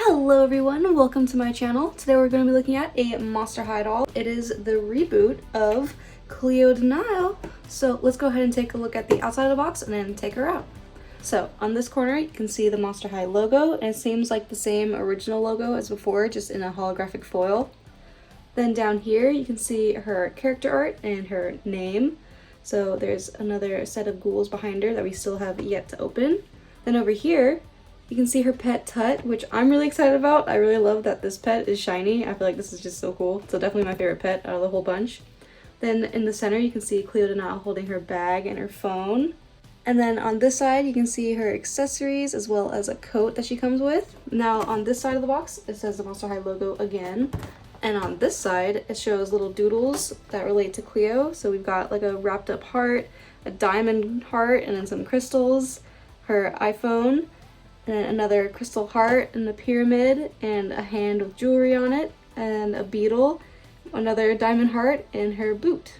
Hello everyone, welcome to my channel. Today we're going to be looking at a Monster High doll. It is the reboot of Cleo De Nile. So let's go ahead and take a look at the outside of the box and then take her out. So on this corner you can see the Monster High logo, and it seems like the same original logo as before, just in a holographic foil. Then down here you can see her character art and her name. So there's another set of ghouls behind her that we still have yet to open. Then over here you can see her pet Tut, which I'm really excited about. I really love that this pet is shiny. I feel like this is just so cool. So definitely my favorite pet out of the whole bunch. Then in the center you can see Cleo De Nile holding her bag and her phone. And then on this side you can see her accessories as well as a coat that she comes with. Now on this side of the box it says the Monster High logo again. And on this side it shows little doodles that relate to Cleo. So we've got like a wrapped up heart, a diamond heart, and then some crystals, her iPhone, and another crystal heart and a pyramid and a hand with jewelry on it and a beetle, another diamond heart, and her boot.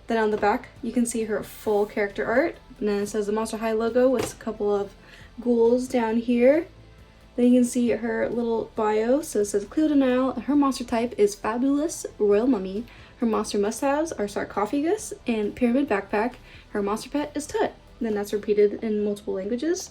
Then on the back you can see her full character art, and then it says the Monster High logo with a couple of ghouls down here. Then you can see her little bio. So it says Cleo De Nile, her monster type is fabulous royal mummy, her monster must-haves are sarcophagus and pyramid backpack, her monster pet is Tut. Then that's repeated in multiple languages.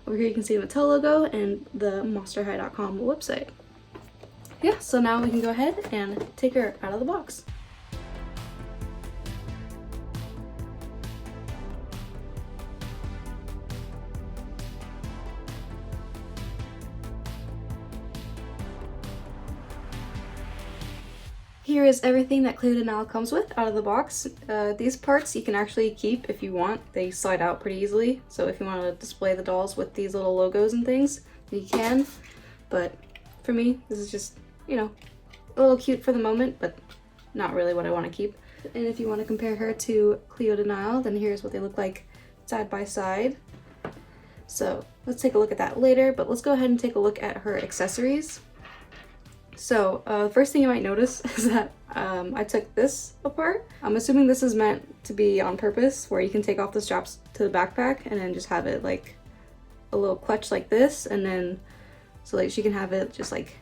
Over here you can see the Mattel logo and the monsterhigh.com website. Yeah, so now we can go ahead and take her out of the box. Here is everything that Cleo De Nile comes with out of the box. These parts you can actually keep if you want. They slide out pretty easily, so if you want to display the dolls with these little logos and things, you can. But for me, this is just, you know, a little cute for the moment, but not really what I want to keep. And if you want to compare her to Cleo De Nile, then here's what they look like side by side. So let's take a look at that later, but let's go ahead and take a look at her accessories. So the first thing you might notice is that I took this apart. I'm assuming this is meant to be on purpose, where you can take off the straps to the backpack and then just have it like a little clutch like this, and then so like she can have it just like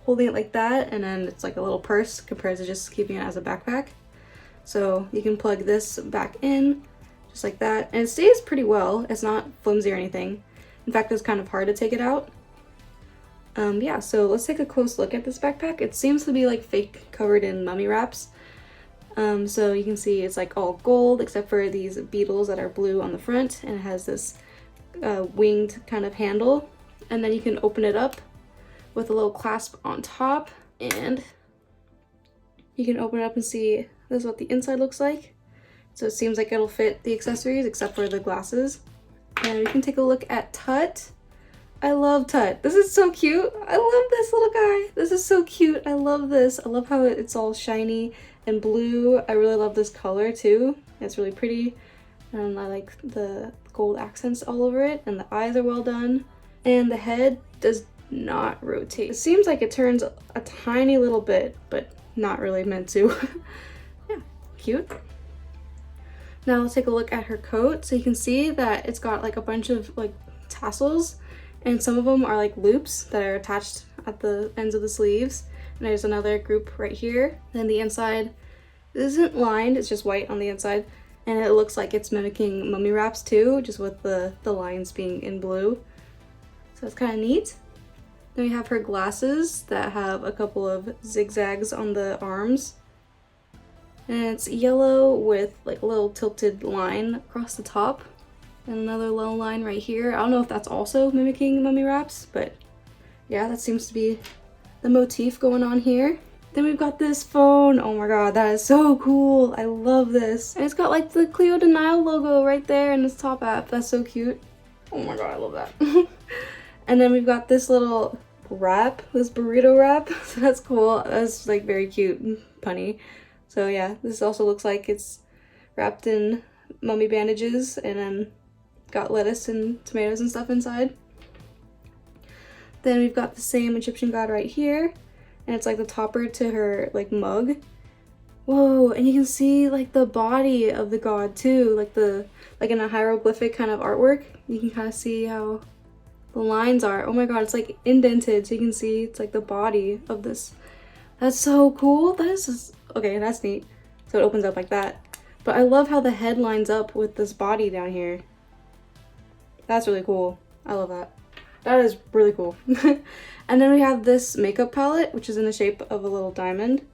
holding it like that, and then it's like a little purse compared to just keeping it as a backpack. So you can plug this back in just like that, and it stays pretty well. It's not flimsy or anything. In fact, it's kind of hard to take it out. Yeah, so let's take a close look at this backpack. It seems to be like fake covered in mummy wraps. So you can see it's like all gold except for these beetles that are blue on the front, and it has this winged kind of handle. And then you can open it up with a little clasp on top, and you can open it up and see this is what the inside looks like. So it seems like it'll fit the accessories except for the glasses. And we can take a look at Tut. I love Tut. This is so cute. I love this little guy. This is so cute. I love this. I love how it's all shiny and blue. I really love this color too. It's really pretty. And I like the gold accents all over it. And the eyes are well done. And the head does not rotate. It seems like it turns a tiny little bit, but not really meant to. Yeah, cute. Now let's take a look at her coat. So you can see that it's got like a bunch of like tassels, and some of them are like loops that are attached at the ends of the sleeves. And there's another group right here. And the inside isn't lined, it's just white on the inside. And it looks like it's mimicking mummy wraps too, just with the lines being in blue. So it's kind of neat. Then we have her glasses that have a couple of zigzags on the arms. And it's yellow with like a little tilted line across the top. And another low line right here. I don't know if that's also mimicking mummy wraps, but yeah, that seems to be the motif going on here. Then we've got this phone. Oh my god, that is so cool. I love this. And it's got like the Cleo De Nile logo right there in this top app. That's so cute. Oh my god, I love that. And then we've got this little wrap, this burrito wrap. So that's cool. That's like very cute and punny. So yeah, this also looks like it's wrapped in mummy bandages, and then got lettuce and tomatoes and stuff inside. Then we've got the same Egyptian god right here, and it's like the topper to her like mug. Whoa, and you can see like the body of the god too, like in a hieroglyphic kind of artwork. You can kind of see how the lines are, oh my god, it's like indented, so you can see it's like the body of this. That's so cool. That is just, okay, that's neat. So it opens up like that. But I love how the head lines up with this body down here. That's really cool. I love that. That is really cool. And then we have this makeup palette, which is in the shape of a little diamond.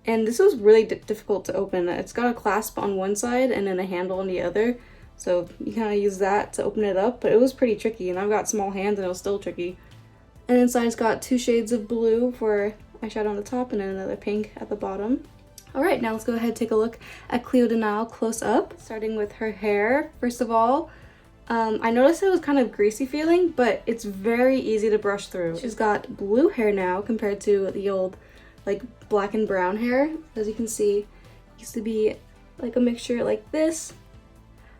And this was really difficult to open. It's got a clasp on one side and then a handle on the other. So you kind of use that to open it up, but it was pretty tricky, and I've got small hands and it was still tricky. And inside it's got 2 shades of blue for eyeshadow on the top and then another pink at the bottom. Alright, now let's go ahead and take a look at Cleo De Nile close up, starting with her hair. First of all, I noticed it was kind of greasy feeling, but it's very easy to brush through. She's got blue hair now compared to the old like black and brown hair. As you can see, it used to be like a mixture like this,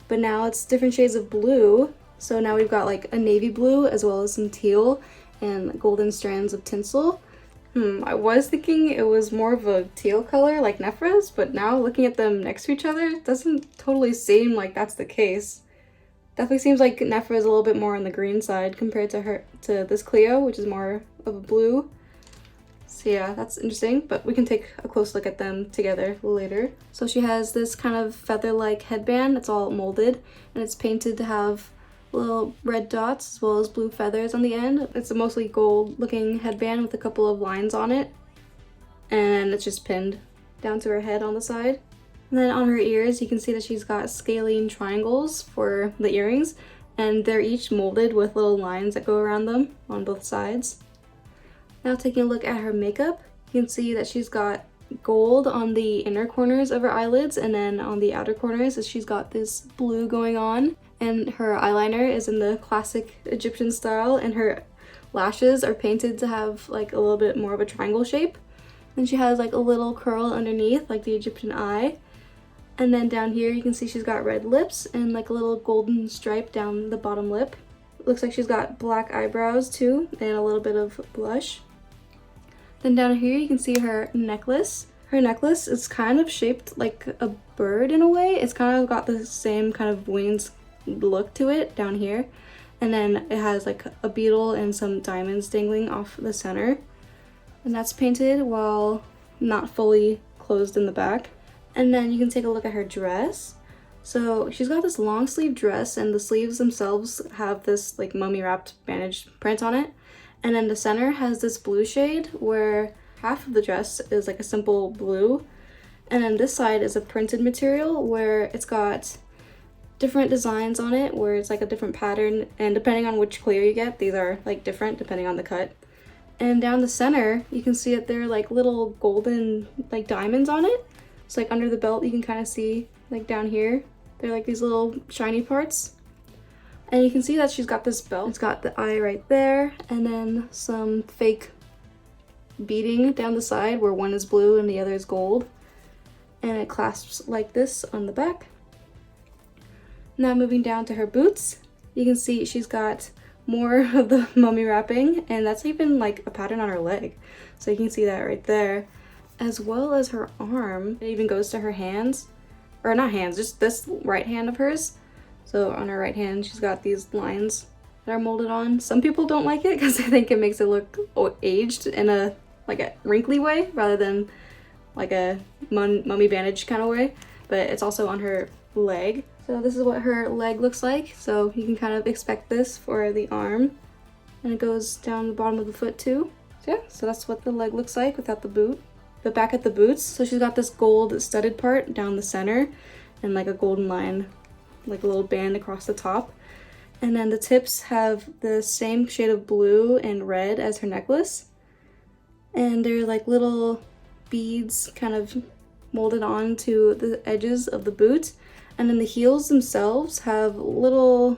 but now it's different shades of blue. So now we've got like a navy blue as well as some teal and golden strands of tinsel. I was thinking it was more of a teal color like Nefera's, but now looking at them next to each other, it doesn't totally seem like that's the case. Definitely seems like Nefera's a little bit more on the green side compared to this Cleo, which is more of a blue. So yeah, that's interesting, but we can take a close look at them together later. So she has this kind of feather-like headband. It's all molded and it's painted to have little red dots as well as blue feathers on the end. It's a mostly gold looking headband with a couple of lines on it, and it's just pinned down to her head on the side. And then on her ears you can see that she's got scalene triangles for the earrings, and they're each molded with little lines that go around them on both sides. Now taking a look at her makeup, you can see that she's got gold on the inner corners of her eyelids, and then on the outer corners she's got this blue going on. And her eyeliner is in the classic Egyptian style, and her lashes are painted to have like a little bit more of a triangle shape. Then she has like a little curl underneath like the Egyptian eye. And then down here you can see she's got red lips and like a little golden stripe down the bottom lip. It looks like she's got black eyebrows too and a little bit of blush. Then down here you can see her necklace. Her necklace is kind of shaped like a bird in a way. It's kind of got the same kind of wings look to it down here, and then it has like a beetle and some diamonds dangling off the center, and that's painted while not fully closed in the back. And then you can take a look at her dress. So she's got this long sleeve dress, and the sleeves themselves have this like mummy wrapped bandage print on it, and then the center has this blue shade where half of the dress is like a simple blue, and then this side is a printed material where it's got different designs on it where it's like a different pattern, and depending on which Cleo you get, these are like different depending on the cut. And down the center you can see that there are like little golden like diamonds on it. So like under the belt you can kind of see like down here they're like these little shiny parts, and you can see that she's got this belt. It's got the eye right there, and then some fake beading down the side where one is blue and the other is gold, and it clasps like this on the back. Now moving down to her boots, you can see she's got more of the mummy wrapping, and that's even like a pattern on her leg. So you can see that right there, as well as her arm. It even goes to her hands, or not hands, just this right hand of hers. So on her right hand, she's got these lines that are molded on. Some people don't like it because they think it makes it look aged in a like a wrinkly way rather than like a mummy bandage kind of way, but it's also on her leg. So this is what her leg looks like, so you can kind of expect this for the arm, and it goes down the bottom of the foot too. So yeah, so that's what the leg looks like without the boot. But back at the boots, so she's got this gold studded part down the center and like a golden line, like a little band across the top, and then the tips have the same shade of blue and red as her necklace, and they're like little beads kind of molded onto the edges of the boot. And then the heels themselves have little,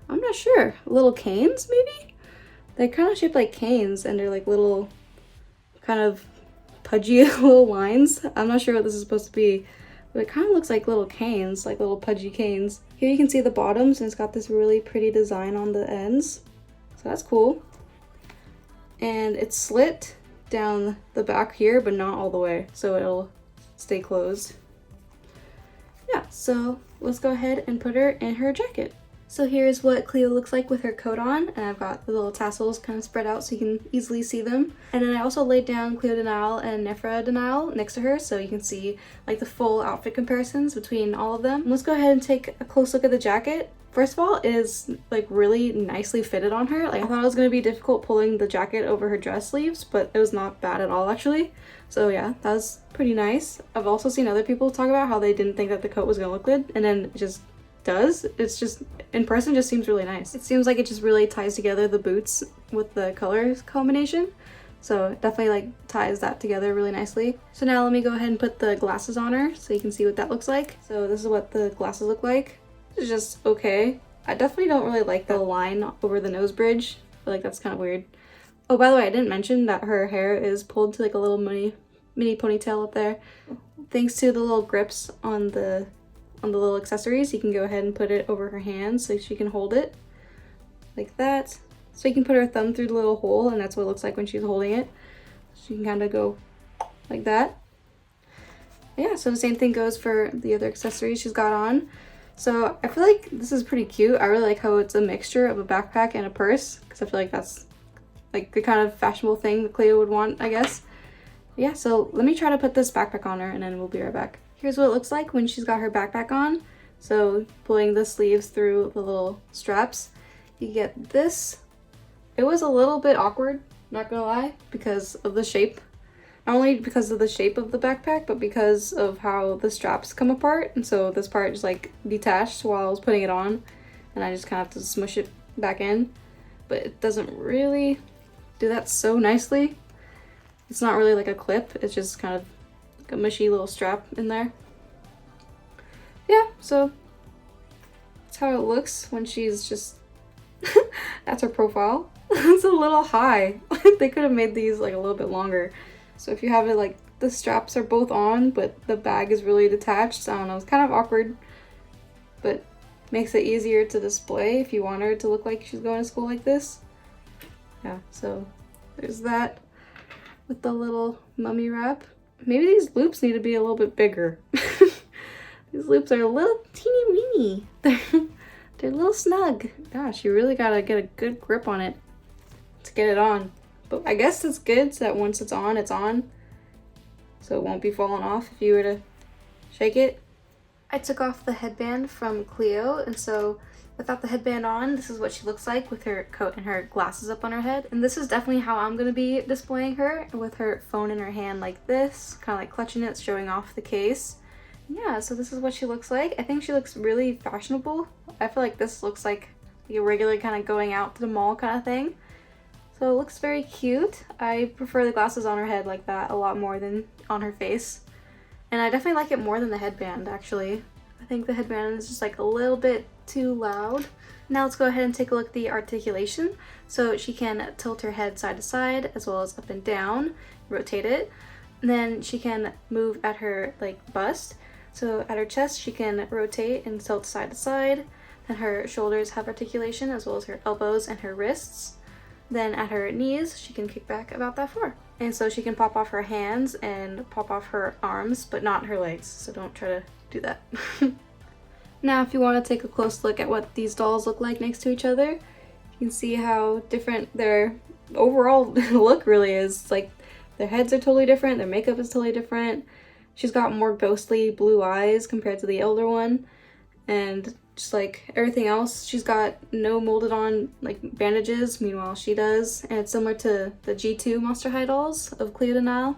I'm not sure, little canes maybe? They're kind of shaped like canes, and they're like little kind of pudgy little lines. I'm not sure what this is supposed to be, but it kind of looks like little canes, like little pudgy canes. Here you can see the bottoms, and it's got this really pretty design on the ends. So that's cool. And it's slit down the back here, but not all the way, so it'll stay closed. Yeah, so let's go ahead and put her in her jacket. So here's what Cleo looks like with her coat on, and I've got the little tassels kind of spread out so you can easily see them. And then I also laid down Cleo De Nile and Nefera De Nile next to her so you can see like the full outfit comparisons between all of them. Let's go ahead and take a close look at the jacket. First of all, it is like really nicely fitted on her. Like I thought it was going to be difficult pulling the jacket over her dress sleeves, but it was not bad at all actually. So yeah, that was pretty nice. I've also seen other people talk about how they didn't think that the coat was going to look good, and then it just does. It's just in person just seems really nice. It seems like it just really ties together the boots with the colors combination, so it definitely like ties that together really nicely. So now let me go ahead and put the glasses on her so you can see what that looks like. So this is what the glasses look like. It's just okay. I definitely don't really like the line over the nose bridge. I feel like that's kind of weird. Oh, by the way, I didn't mention that her hair is pulled to like a little mini ponytail up there. Thanks to the little grips on the little accessories, you can go ahead and put it over her hands so she can hold it like that. So you can put her thumb through the little hole, and that's what it looks like when she's holding it. She can kind of go like that. Yeah, so the same thing goes for the other accessories she's got on. So I feel like this is pretty cute. I really like how it's a mixture of a backpack and a purse, because I feel like that's like the kind of fashionable thing that Cleo would want, I guess. Yeah, so let me try to put this backpack on her and then we'll be right back. Here's what it looks like when she's got her backpack on. So pulling the sleeves through the little straps, you get this. It was a little bit awkward, not gonna lie, because of the shape. Not only because of the shape of the backpack, but because of how the straps come apart. And so this part just like detached while I was putting it on, and I just kind of have to smush it back in. But it doesn't really do that so nicely. It's not really like a clip, it's just kind of like a mushy little strap in there. Yeah, so that's how it looks when she's just that's her profile. It's a little high. They could have made these like a little bit longer. So if you have it like the straps are both on but the bag is really detached, I don't know, it's kind of awkward, but makes it easier to display if you want her to look like she's going to school like this. Yeah, so there's that with the little mummy wrap. Maybe these loops need to be a little bit bigger. These loops are a little teeny weeny. They're a little snug. Gosh, you really gotta get a good grip on it to get it on. But I guess it's good so that once it's on, so it won't be falling off if you were to shake it. I took off the headband from Cleo, and so without the headband on, this is what she looks like with her coat and her glasses up on her head. And this is definitely how I'm going to be displaying her, with her phone in her hand like this, kind of like clutching it, showing off the case. Yeah, so this is what she looks like. I think she looks really fashionable. I feel like this looks like a regular kind of going out to the mall kind of thing. So it looks very cute. I prefer the glasses on her head like that a lot more than on her face. And I definitely like it more than the headband, actually. I think the headband is just like a little bit too loud. Now let's go ahead and take a look at the articulation. So she can tilt her head side to side as well as up and down, rotate it. And then she can move at her like bust. So at her chest she can rotate and tilt side to side. Then her shoulders have articulation as well as her elbows and her wrists. Then at her knees she can kick back about that far. And so she can pop off her hands and pop off her arms, but not her legs. So don't try to do that. Now if you want to take a close look at what these dolls look like next to each other, you can see how different their overall look really is. It's like their heads are totally different, their makeup is totally different. She's got more ghostly blue eyes compared to the elder one, and just like everything else, she's got no molded on like bandages, meanwhile she does, and it's similar to the G2 Monster High dolls of Cleo De Nile.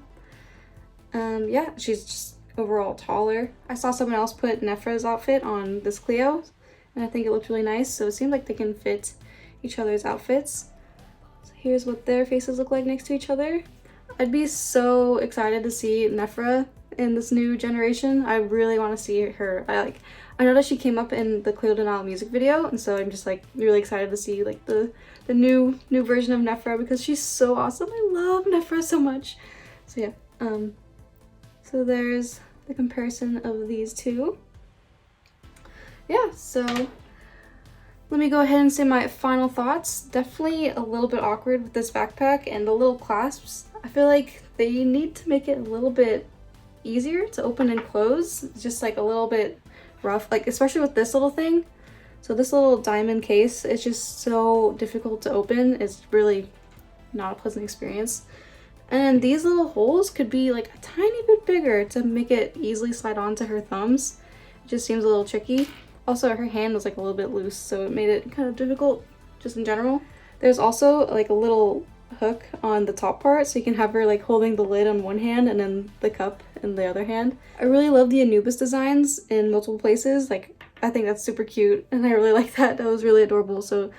Yeah, she's just overall taller. I saw someone else put Nefera's outfit on this Cleo, and I think it looked really nice, so it seems like they can fit each other's outfits. So here's what their faces look like next to each other. I'd be so excited to see Nefera in this new generation. I really want to see her. I know that she came up in the Cleo De Nile music video, and so I'm just like really excited to see like the new version of Nefera because she's so awesome. I love Nefera so much. So yeah, so there's the comparison of these two. Yeah, so let me go ahead and say my final thoughts. Definitely a little bit awkward with this backpack and the little clasps. I feel like they need to make it a little bit easier to open and close. It's just like a little bit rough, like especially with this little thing. So this little diamond case is just so difficult to open. It's really not a pleasant experience. And these little holes could be like a tiny bit bigger to make it easily slide onto her thumbs. It just seems a little tricky. Also, her hand was like a little bit loose, so it made it kind of difficult just in general. There's also like a little hook on the top part, so you can have her like holding the lid on one hand and then the cup in the other hand. I really love the Anubis designs in multiple places. Like, I think that's super cute, and I really like that. That was really adorable. So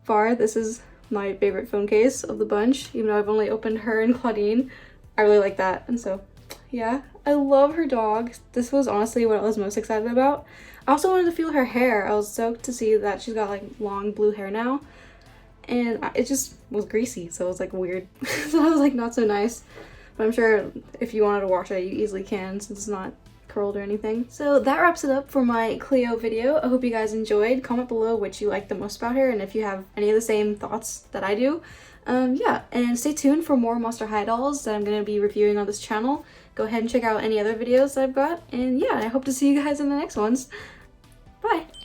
far, this is my favorite phone case of the bunch, even though I've only opened her and Claudine. I really like that, and so yeah, I love her dog. This was honestly what I was most excited about. I also wanted to feel her hair. I was stoked to see that she's got like long blue hair now, and it just was greasy, so it was like weird. So I was like, not so nice, but I'm sure if you wanted to wash it, you easily can since it's not curled or anything. So that wraps it up for my Cleo video. I hope you guys enjoyed. Comment below which you liked the most about her, and if you have any of the same thoughts that I do. Yeah, and stay tuned for more Monster High dolls that I'm going to be reviewing on this channel. Go ahead and check out any other videos that I've got, and yeah, I hope to see you guys in the next ones. Bye!